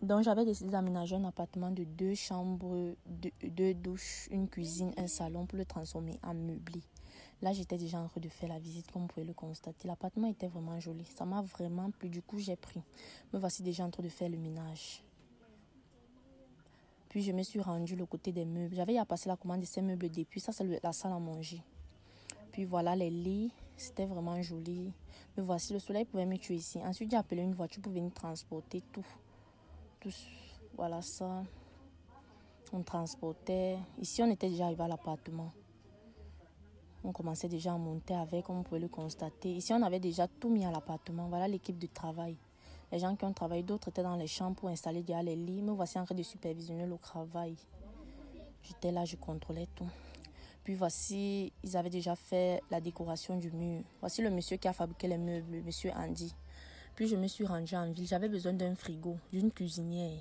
Donc, j'avais décidé d'aménager un appartement de 2 chambres, 2 douches, une cuisine, un salon pour le transformer en meublé. Là, j'étais déjà en train de faire la visite, comme vous pouvez le constater. L'appartement était vraiment joli. Ça m'a vraiment plu. Du coup, j'ai pris. Me voici déjà en train de faire le ménage. Puis, je me suis rendue le côté des meubles. J'avais à passer la commande de ces meubles depuis. Ça, c'est la salle à manger. Puis, voilà les lits. C'était vraiment joli. Me voici, le soleil pouvait me tuer ici. Ensuite, j'ai appelé une voiture pour venir transporter tout. Voilà ça. On transportait. Ici, on était déjà arrivé à l'appartement. On commençait déjà à monter avec, comme vous pouvez le constater. Ici, on avait déjà tout mis à l'appartement. Voilà l'équipe de travail. Les gens qui ont travaillé, d'autres étaient dans les chambres pour installer déjà les lits. Me voici en train de supervisionner le travail. J'étais là, je contrôlais tout. Puis voici, ils avaient déjà fait la décoration du mur. Voici le monsieur qui a fabriqué les meubles, le monsieur Andy. Puis je me suis rendue en ville. J'avais besoin d'un frigo, d'une cuisinière,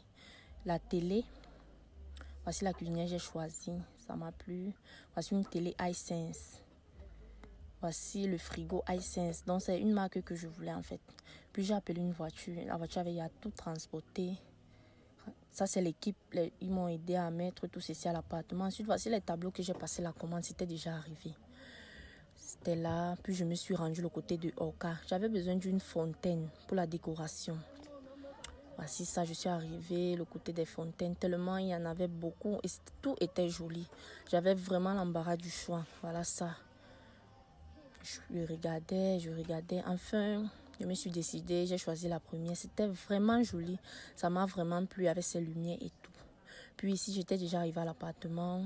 la télé. Voici la cuisinière que j'ai choisie. Ça m'a plu. Voici une télé iSense. Voici le frigo iSense. Donc c'est une marque que je voulais en fait. Puis j'ai appelé une voiture. La voiture avait tout transporté. Ça c'est l'équipe. Ils m'ont aidé à mettre tout ceci à l'appartement. Ensuite voici les tableaux que j'ai passé la commande. C'était déjà arrivé. C'était là. Puis je me suis rendue le côté de Oka. J'avais besoin d'une fontaine pour la décoration. Voici ça, je suis arrivée, le côté des fontaines, tellement il y en avait beaucoup et tout était joli. J'avais vraiment l'embarras du choix. Voilà ça. Je regardais. Enfin, je me suis décidée, j'ai choisi la première. C'était vraiment joli. Ça m'a vraiment plu avec ses lumières et tout. Puis ici, j'étais déjà arrivée à l'appartement.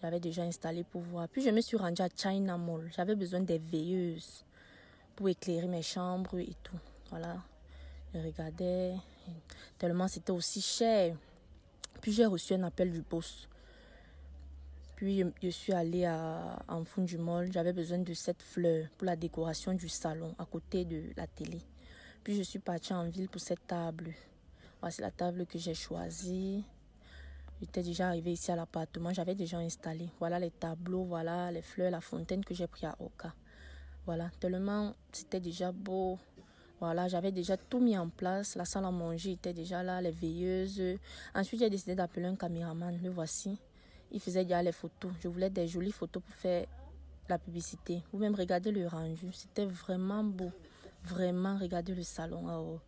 J'avais déjà installé pour voir. Puis je me suis rendue à China Mall. J'avais besoin des veilleuses pour éclairer mes chambres et tout. Voilà. Je regardais. Tellement c'était aussi cher. Puis j'ai reçu un appel du boss. Puis je suis allée en fond du mall. J'avais besoin de cette fleur pour la décoration du salon à côté de la télé. Puis je suis partie en ville pour cette table. Voici la table que j'ai choisie. J'étais déjà arrivée ici à l'appartement. J'avais déjà installé. Voilà les tableaux, voilà les fleurs, la fontaine que j'ai pris à Oka. Voilà, tellement c'était déjà beau. Voilà, j'avais déjà tout mis en place. La salle à manger était déjà là, les veilleuses. Ensuite, j'ai décidé d'appeler un caméraman. Le voici. Il faisait déjà les photos. Je voulais des jolies photos pour faire la publicité. Vous-même, regardez le rendu. C'était vraiment beau. Vraiment, regardez le salon. Oh.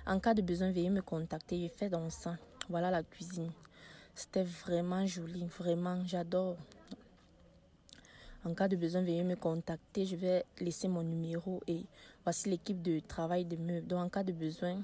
En cas de besoin, veuillez me contacter. Je fais dans ça. Voilà la cuisine. C'était vraiment joli. Vraiment, j'adore. En cas de besoin, veuillez me contacter. Je vais laisser mon numéro et voici l'équipe de travail de meubles. Donc, en cas de besoin,